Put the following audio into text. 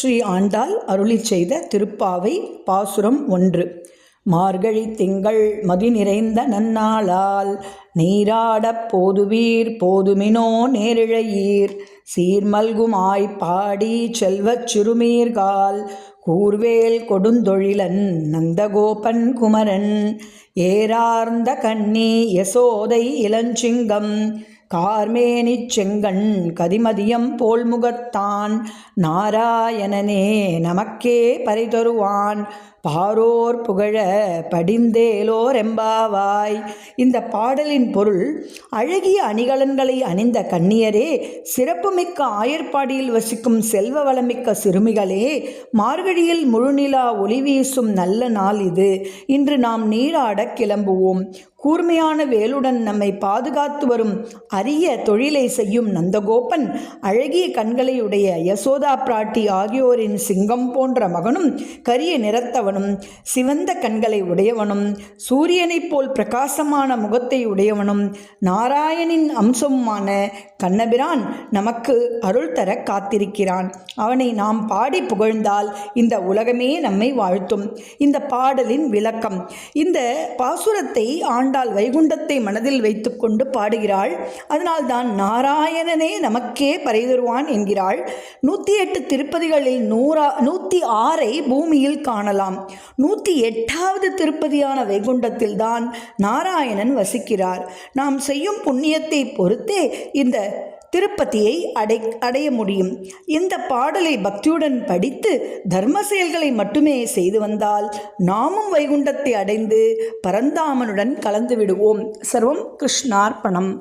ஸ்ரீ ஆண்டாள் அருளி செய்த திருப்பாவை பாசுரம் 1. மார்கழி திங்கள் மதி நிறைந்த நன்னாளால் நீராடப் போதுவீர் போதுமினோ நேரிழையீர் சீர்மல்குமாய் பாடி செல்வச் சிறுமீர்கால் கூர்வேல் கொடுந்தொழிலன் நந்தகோபன் குமரன் ஏரார்ந்த கண்ணி யசோதை இளஞ்சிங்கம் கார்மேனிச் செங்கண் கதிமதியம் போல்முகத்தான் நாராயணனே நமக்கே பரிதருவான் பாரோர் புகழ படிந்தேலோர் எம்பாவாய். இந்த பாடலின் பொருள், அழகிய அணிகலன்களை அணிந்த கன்னியரே, சிறப்புமிக்க ஆயர்பாடியில் வசிக்கும் செல்வ வளமிக்க சிறுமிகளே, மார்கழியில் முழுநிலா ஒளி வீசும் நல்ல நாள் இது. இன்று நாம் நீராடக் கிளம்புவோம். கூர்மையான வேலுடன் நம்மை பாதுகாத்து வரும் அரிய தொழிலை செய்யும் நந்தகோபன், அழகிய கண்களையுடைய யசோதா பிராட்டி ஆகியோரின் சிங்கம் போன்ற மகனும், கரிய நிறத்தவனும், சிவந்த கண்களை உடையவனும், சூரியனைப் போல் பிரகாசமான முகத்தை உடையவனும், நாராயணின் அம்சமுமான கண்ணபிரான் நமக்கு அருள் தர காத்திருக்கிறான். அவனை நாம் பாடி புகழ்ந்தால் இந்த உலகமே நம்மை வாழ்த்தும். இந்த பாடலின் விளக்கம். இந்த பாசுரத்தை ஆண்டாள் வைகுண்டத்தை மனதில் வைத்துக்கொண்டு பாடுகிறாள். அதனால்தான் நாராயணனே நமக்கே பரிதருவான் என்கிறாள். 108 திருப்பதிகளில் 106 பூமியில் காணலாம். 108வது திருப்பதியான வைகுண்டத்தில் தான் நாராயணன் வசிக்கிறார். நாம் செய்யும் புண்ணியத்தை பொறுத்தே இந்த திருப்பதியை அடைய முடியும். இந்த பாடலை பக்தியுடன் படித்து தர்ம செயல்களை மட்டுமே செய்து வந்தால் நாமும் வைகுண்டத்தை அடைந்து பரந்தாமனுடன் கலந்து விடுவோம். சர்வம் கிருஷ்ணார்ப்பணம்.